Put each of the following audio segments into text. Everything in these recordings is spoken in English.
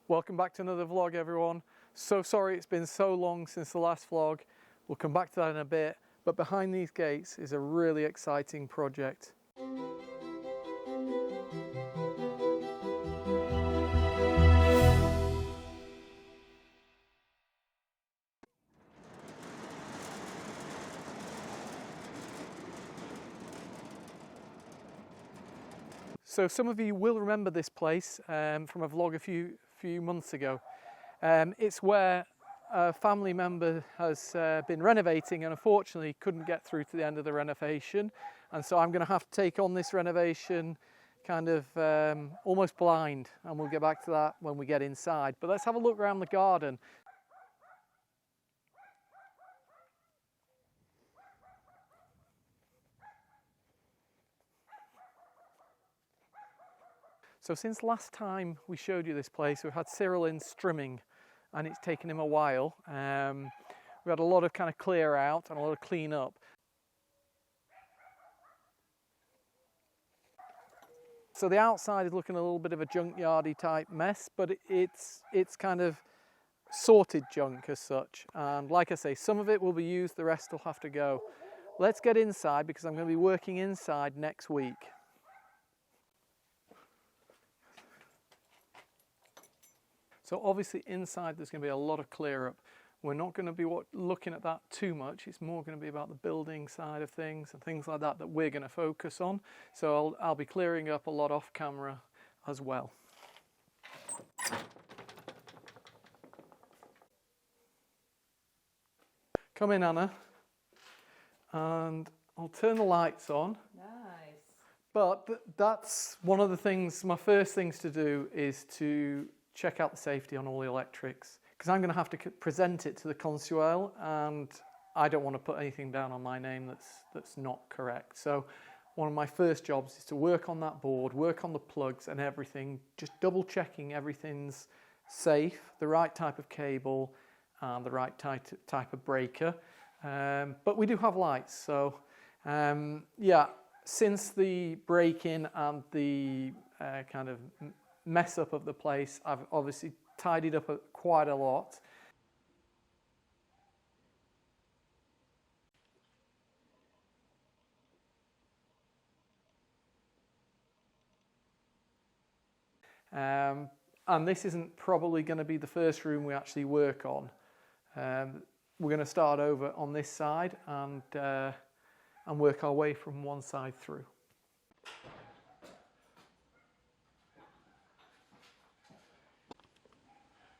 Welcome back to another vlog, everyone. So sorry it's been so long since the last vlog. We'll come back to that in a bit, but behind these gates is a really exciting project. So some of you will remember this place from a vlog a few months ago. It's where a family member has been renovating and unfortunately couldn't get through to the end of the renovation. And so I'm going to have to take on this renovation kind of almost blind, and we'll get back to that when we get inside. But let's have a look around the garden. So since last time we showed you this place, we've had Cyril in strimming and it's taken him a while. We had a lot of kind of clear out and a lot of clean up. So the outside is looking a little bit of a junkyardy type mess, but it's kind of sorted junk as such. And like I say, some of it will be used, the rest will have to go. Let's get inside because I'm going to be working inside next week. So obviously inside there's going to be a lot of clear up. We're not going to be looking at that too much. It's more going to be about the building side of things and things like that we're going to focus on. So I'll be clearing up a lot off camera as well. Come in, Anna, and I'll turn the lights on. Nice. But that's one of the things, my first things to do is to check out the safety on all the electrics, because I'm going to have to present it to the consuel and I don't want to put anything down on my name that's not correct. So one of my first jobs is to work on that board, work on the plugs and everything, just double checking everything's safe, the right type of cable and the right type of breaker. But we do have lights, so yeah, since the break-in and the kind of mess up of the place, I've obviously tidied up quite a lot. And this isn't probably going to be the first room we actually work on. We're going to start over on this side and work our way from one side through.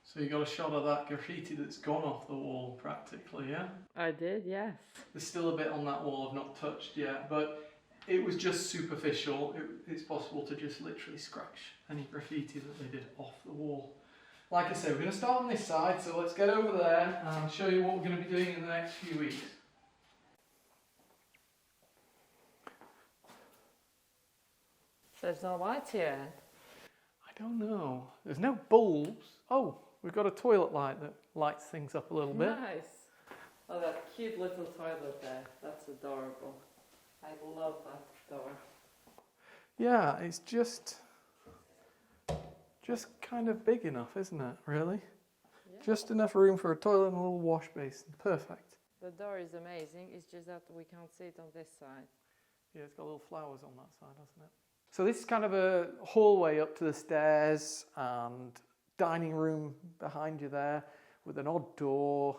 So you got a shot of that graffiti that's gone off the wall practically, yeah? I did, yes. There's still a bit on that wall I've not touched yet, but it was just superficial. It's possible to just literally scratch any graffiti that they did off the wall. Like I say, we're going to start on this side, so let's get over there and show you what we're going to be doing in the next few weeks. There's no lights here. I don't know. There's no bulbs. Oh, we've got a toilet light that lights things up a little bit. Nice. Oh, that cute little toilet there. That's adorable. I love that door. Yeah, it's just kind of big enough, isn't it, really? Yeah. Just enough room for a toilet and a little wash basin. Perfect. The door is amazing. It's just that we can't see it on this side. Yeah, it's got little flowers on that side, hasn't it? So this is kind of a hallway up to the stairs and dining room behind you there with an odd door,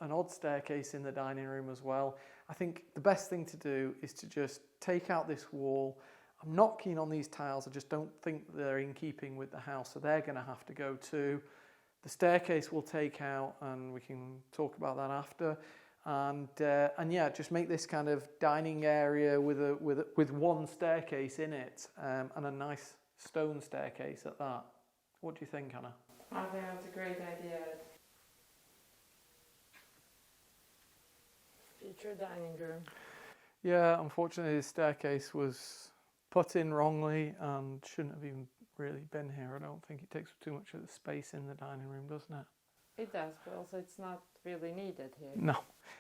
an odd staircase in the dining room as well. I think the best thing to do is to just take out this wall. I'm not keen on these tiles. I just don't think they're in keeping with the house, so they're going to have to go too. The staircase we'll take out and we can talk about that after. And yeah, just make this kind of dining area with one staircase in it and a nice stone staircase at that. What do you think, Anna? I think that's a great idea. Future dining room. Yeah, unfortunately the staircase was put in wrongly and shouldn't have even really been here. I don't think it takes too much of the space in the dining room, doesn't it? It does, but also it's not really needed here. No,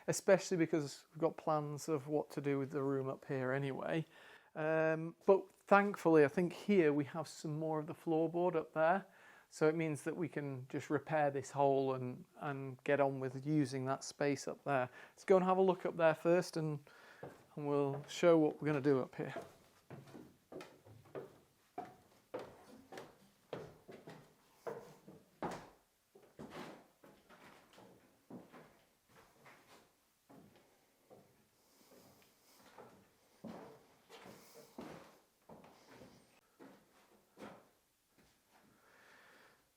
especially because we've got plans of what to do with the room up here anyway. But thankfully, I think here we have some more of the floorboard up there. So it means that we can just repair this hole and get on with using that space up there. Let's go and have a look up there first, and we'll show what we're going to do up here.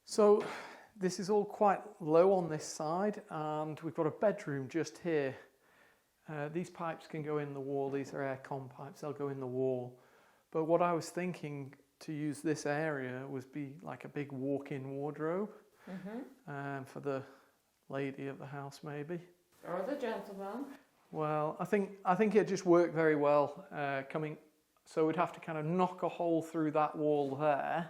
So this is all quite low on this side, and we've got a bedroom just here. These pipes can go in the wall. These are air con pipes, they'll go in the wall. But what I was thinking to use this area was be like a big walk-in wardrobe for the lady of the house maybe. Or the gentleman. Well, I think it just worked very well so we'd have to kind of knock a hole through that wall there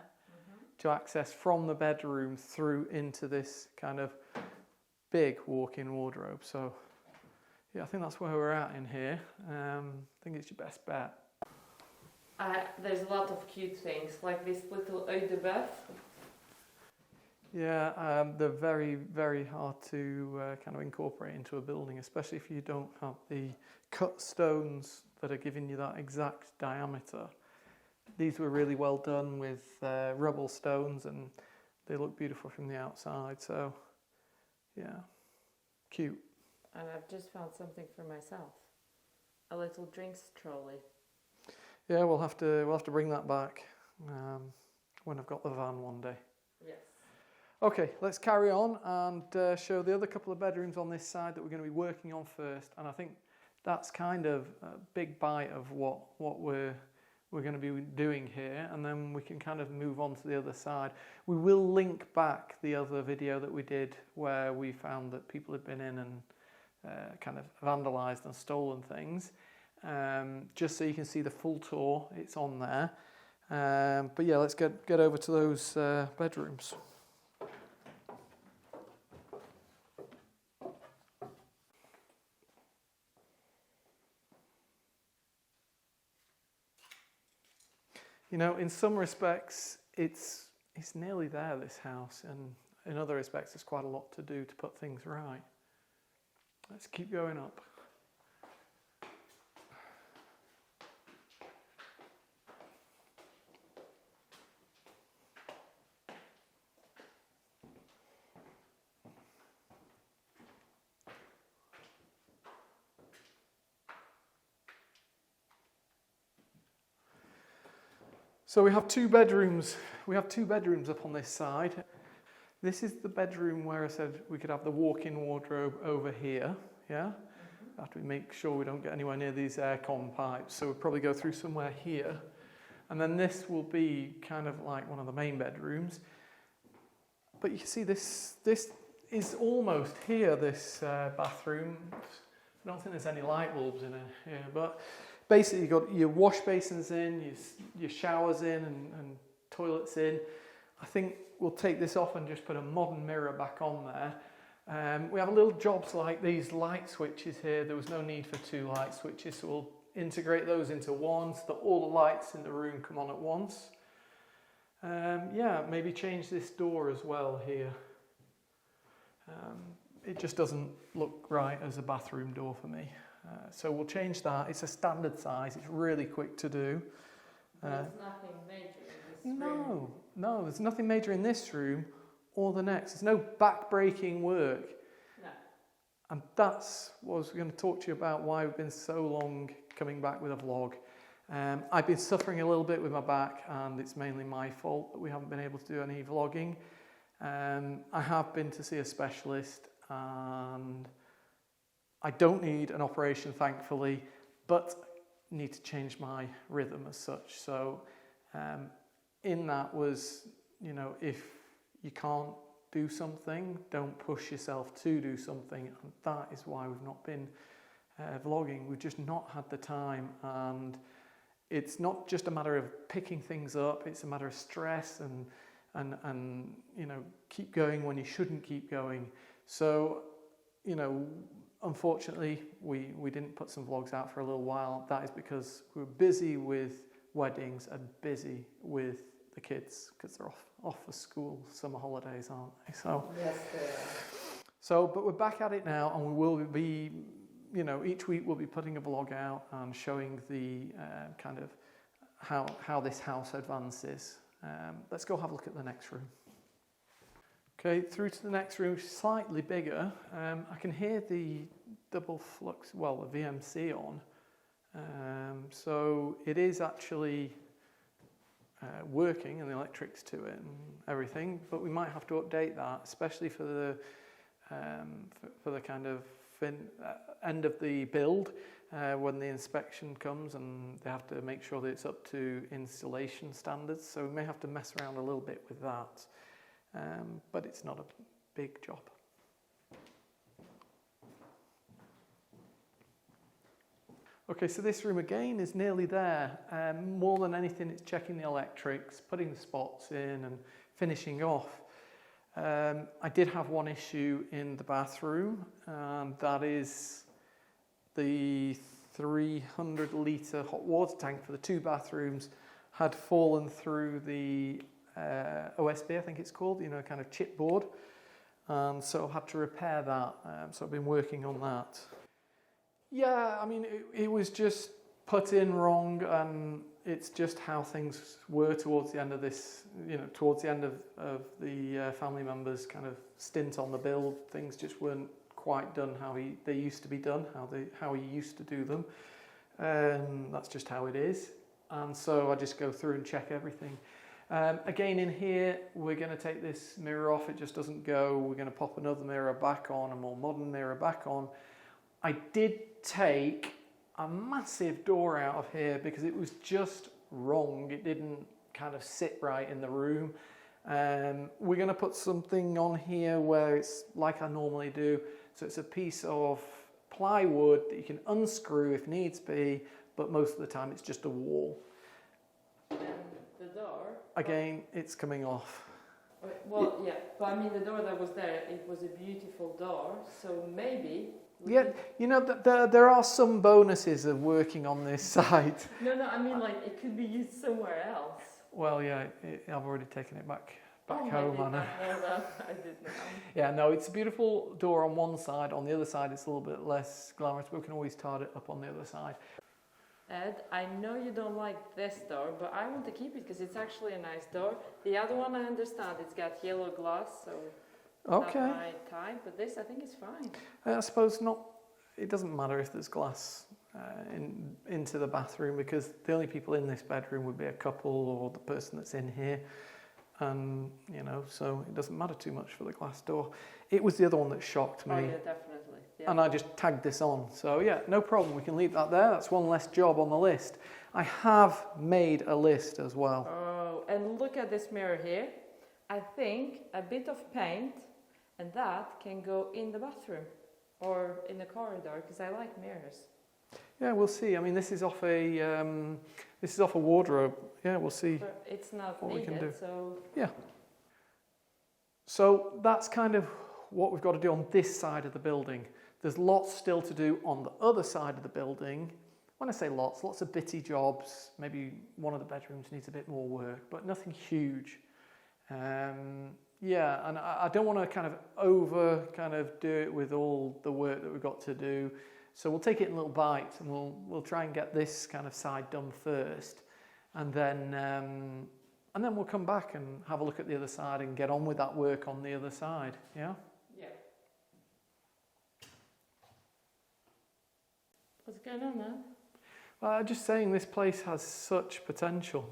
to access from the bedroom through into this kind of big walk-in wardrobe. So yeah, I think that's where we're at in here. I think it's your best bet. There's a lot of cute things, like this little Eau de Boeuf. Yeah, they're very, very hard to kind of incorporate into a building, especially if you don't have the cut stones that are giving you that exact diameter. These were really well done with rubble stones, and they look beautiful from the outside. So, yeah, cute. And I've just found something for myself, a little drinks trolley. Yeah, we'll have to bring that back when I've got the van one day. Yes. Okay, let's carry on and show the other couple of bedrooms on this side that we're going to be working on first. And I think that's kind of a big bite of what we're going to be doing here, and then we can kind of move on to the other side. We will link back the other video that we did where we found that people had been in and kind of vandalised and stolen things, just so you can see the full tour. It's on there. But yeah, let's get over to those bedrooms. You know, in some respects, it's nearly there, this house, and in other respects, there's quite a lot to do to put things right. Let's keep going up. So we have two bedrooms. We have two bedrooms up on this side. This is the bedroom where I said we could have the walk-in wardrobe over here. Yeah. After we make sure we don't get anywhere near these aircon pipes, so we'll probably go through somewhere here, and then this will be kind of like one of the main bedrooms. But you can see this is almost here. This bathroom. I don't think there's any light bulbs in it here, but basically, you've got your wash basins in, your showers in, and toilets in. I think we'll take this off and just put a modern mirror back on there. We have little jobs like these light switches here. There was no need for two light switches, so we'll integrate those into one so that all the lights in the room come on at once. Yeah, maybe change this door as well here. It just doesn't look right as a bathroom door for me. So we'll change that. It's a standard size. It's really quick to do. There's nothing major in this room. No, there's nothing major in this room or the next. There's no back-breaking work. No. And that's what I was going to talk to you about, why we've been so long coming back with a vlog. I've been suffering a little bit with my back, and it's mainly my fault that we haven't been able to do any vlogging. I have been to see a specialist, and I don't need an operation, thankfully, but need to change my rhythm as such. So in that was, you know, if you can't do something, don't push yourself to do something. And that is why we've not been vlogging. We've just not had the time, and it's not just a matter of picking things up. It's a matter of stress and you know, keep going when you shouldn't keep going. So, you know, unfortunately, we didn't put some vlogs out for a little while. That is because we were busy with weddings and busy with the kids because they're off for school, summer holidays, aren't they? So Yes, they are. So, but we're back at it now, and we will be, each week we'll be putting a vlog out and showing the kind of how this house advances. Let's go have a look at the next room. Okay, through to the next room, slightly bigger. I can hear the double flux, well, the VMC on. So it is actually working, and the electrics to it and everything, but we might have to update that, especially for the kind of end of the build, when the inspection comes and they have to make sure that it's up to installation standards. So we may have to mess around a little bit with that, but it's not a big job. Okay, so this room again is nearly there. More than anything, it's checking the electrics, putting the spots in and finishing off. I did have one issue in the bathroom, and that is the 300-litre hot water tank for the 2 bathrooms had fallen through the OSB, I think it's called, kind of chipboard, and so I had to repair that. So I've been working on that. Yeah, I mean, it was just put in wrong, and it's just how things were towards the end of this, towards the end of the family members' kind of stint on the build. Things just weren't quite done how they used to be done, how he used to do them. That's just how it is. And so I just go through and check everything. Again, in here, we're going to take this mirror off. It just doesn't go. We're going to pop another mirror back on, a more modern mirror back on. I did take a massive door out of here because it was just wrong. It didn't kind of sit right in the room. We're going to put something on here where it's like I normally do. So it's a piece of plywood that you can unscrew if needs be, but most of the time it's just a wall. And the door? Again, it's coming off. Well, yeah, but I mean the door that was there, it was a beautiful door, so maybe... Yeah, there are some bonuses of working on this site. No, I mean like it could be used somewhere else. Well, yeah, I've already taken it back home, I did not know that. I didn't know. Yeah, no, it's a beautiful door on one side. On the other side, it's a little bit less glamorous, but we can always tart it up on the other side. Ed, I know you don't like this door, but I want to keep it because it's actually a nice door. The other one, I understand, it's got yellow glass, so... Okay. Not my type, but this I think is fine. I suppose not. It doesn't matter if there's glass into the bathroom, because the only people in this bedroom would be a couple or the person that's in here, and so it doesn't matter too much for the glass door. It was the other one that shocked me. Oh yeah, definitely. Yeah. And I just tagged this on. So yeah, no problem. We can leave that there. That's one less job on the list. I have made a list as well. Oh, and look at this mirror here. I think a bit of paint and that can go in the bathroom or in the corridor, because I like mirrors. Yeah, we'll see. I mean, this is off a wardrobe. Yeah, we'll see. But it's not what needed, we can do. So yeah. So that's kind of what we've got to do on this side of the building. There's lots still to do on the other side of the building. When I say lots of bitty jobs. Maybe one of the bedrooms needs a bit more work, but nothing huge. Yeah, and I don't want to kind of do it with all the work that we've got to do. So we'll take it in little bites, and we'll try and get this kind of side done first, and then we'll come back and have a look at the other side and get on with that work on the other side. Yeah. Yeah. What's going on there? Well, I'm just saying this place has such potential.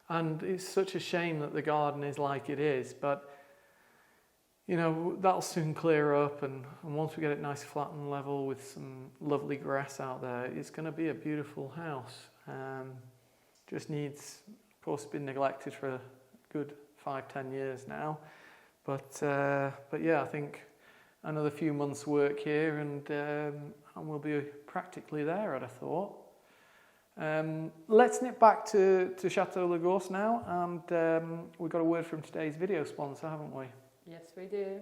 And it's such a shame that the garden is like it is, but that'll soon clear up, and once we get it nice, flat and level with some lovely grass out there, it's going to be a beautiful house. Just needs, of course, been neglected for a good 5-10 years now, but yeah, I think another few months' work here, and we'll be practically there, I'd have thought. Let's nip back to Chateau Lagorce now, and we've got a word from today's video sponsor, haven't we? Yes, we do.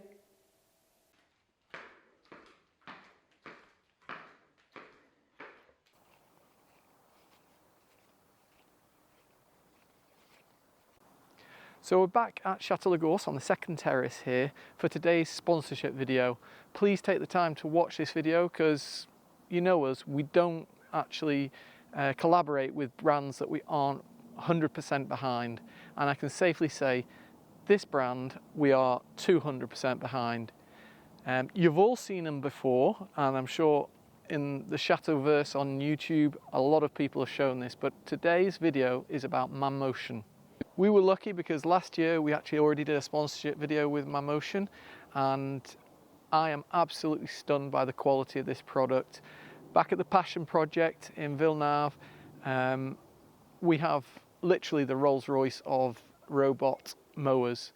So we're back at Chateau Lagorce on the second terrace here for today's sponsorship video. Please take the time to watch this video because you know us, we don't actually collaborate with brands that we aren't 100% behind. And I can safely say this brand we are 200% behind. You've all seen them before, and I'm sure in the Chateauverse on YouTube a lot of people have shown this, but today's video is about Mammotion. We were lucky because last year we actually already did a sponsorship video with Mammotion, and I am absolutely stunned by the quality of this product. Back at the Passion Project in Villeneuve, we have literally the Rolls-Royce of robot mowers.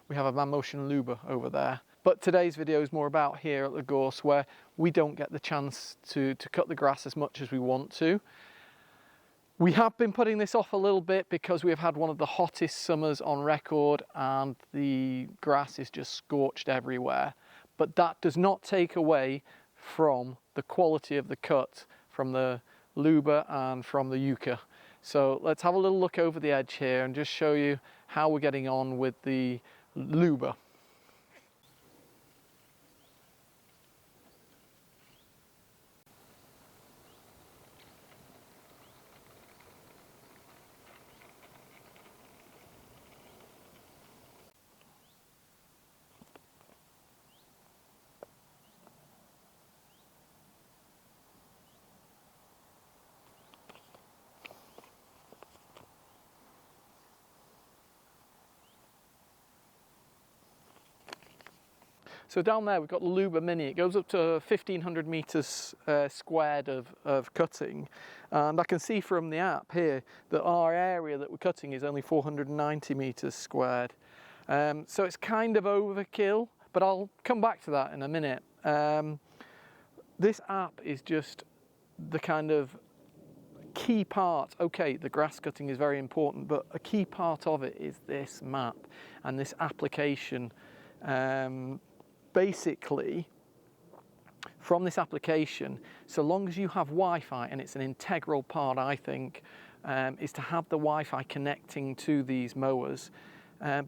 We have a Mammotion Luber over there. But today's video is more about here at Lagorce, where we don't get the chance to cut the grass as much as we want to. We have been putting this off a little bit because we have had one of the hottest summers on record and the grass is just scorched everywhere. But that does not take away from the quality of the cut from the Luber and from the UK. So let's have a little look over the edge here and just show you how we're getting on with the Luber. So down there we've got the Luber Mini. It goes up to 1,500 metres squared of cutting, and I can see from the app here that our area that we're cutting is only 490 metres squared. So it's kind of overkill, but I'll come back to that in a minute. This app is just the kind of key part. Okay, the grass cutting is very important, but a key part of it is this map and this application. Basically, from this application, so long as you have Wi-Fi, and it's an integral part, I think, is to have the Wi-Fi connecting to these mowers.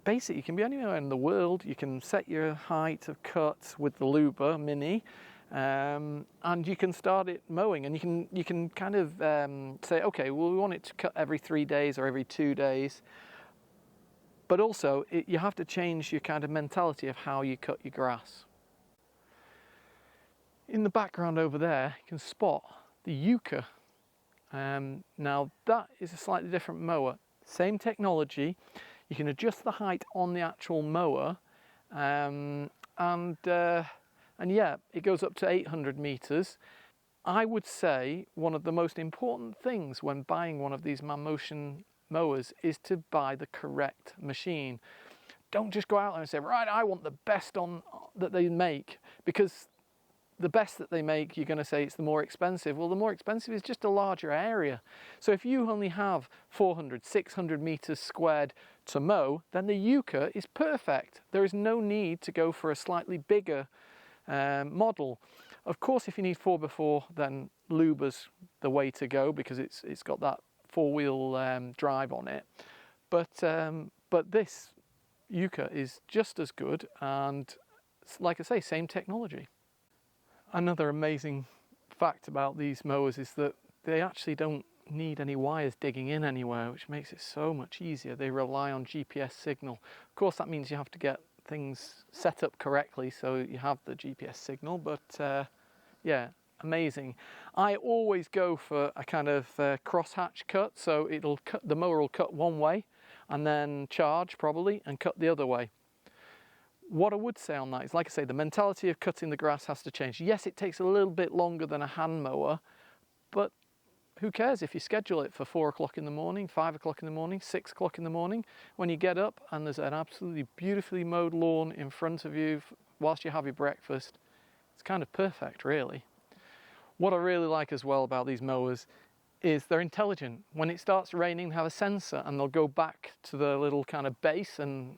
Basically, you can be anywhere in the world. You can set your height of cut with the Luber Mini, and you can start it mowing. And you can kind of say, okay, well, we want it to cut every 3 days or every 2 days. But also, you have to change your kind of mentality of how you cut your grass. In the background over there, you can spot the UK. Now, that is a slightly different mower. Same technology. You can adjust the height on the actual mower. And yeah, it goes up to 800 metres. I would say one of the most important things when buying one of these Mammotion mowers is to buy the correct machine. Don't just go out there and say, right, I want the best that they make, because the best that they make, you're going to say it's the more expensive. Well, the more expensive is just a larger area. So if you only have 400, 600 metres squared to mow, then the UK is perfect. There is no need to go for a slightly bigger model. Of course, if you need 4x4, then Luber's the way to go because it's got that four-wheel drive on it, but this UK is just as good, and like I say, same technology. Another amazing fact about these mowers is that they actually don't need any wires digging in anywhere, which makes it so much easier. They rely on GPS signal. Of course, that means you have to get things set up correctly so you have the GPS signal, but yeah, amazing. I always go for a kind of crosshatch cut, so the mower will cut one way and then charge probably and cut the other way. What I would say on that is, like I say, the mentality of cutting the grass has to change. Yes, it takes a little bit longer than a hand mower, but who cares if you schedule it for 4 o'clock in the morning, 5 o'clock in the morning, 6 o'clock in the morning, when you get up and there's an absolutely beautifully mowed lawn in front of you whilst you have your breakfast. It's kind of perfect, really. What I really like as well about these mowers is they're intelligent. When it starts raining, they have a sensor and they'll go back to the little kind of base and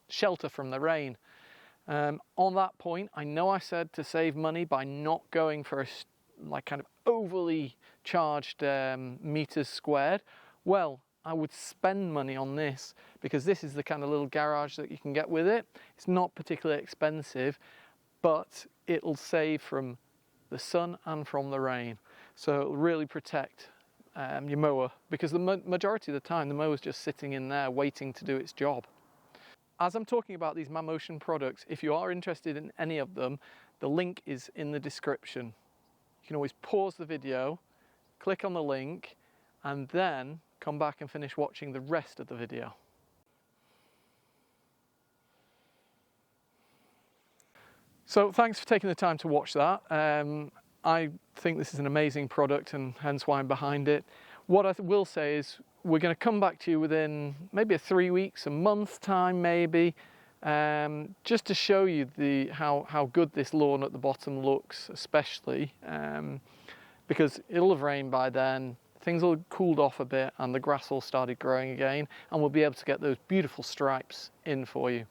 shelter from the rain. On that point, I know I said to save money by not going for a kind of overly charged meters squared. Well, I would spend money on this, because this is the kind of little garage that you can get with it. It's not particularly expensive, but it'll save from the sun and from the rain. So it'll really protect your mower, because the majority of the time the mower's just sitting in there waiting to do its job. As I'm talking about these Mammotion products, if you are interested in any of them, the link is in the description. You can always pause the video, click on the link, and then come back and finish watching the rest of the video. So thanks for taking the time to watch that. I think this is an amazing product, and hence why I'm behind it. What I will say is we're going to come back to you within maybe 3 weeks, a month's time maybe, just to show you how good this lawn at the bottom looks, especially because it'll have rained by then, things will have cooled off a bit, and the grass all started growing again, and we'll be able to get those beautiful stripes in for you.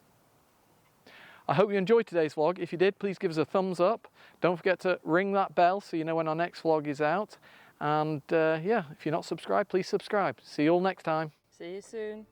I hope you enjoyed today's vlog. If you did, please give us a thumbs up. Don't forget to ring that bell so you know when our next vlog is out. And yeah, if you're not subscribed, please subscribe. See you all next time. See you soon.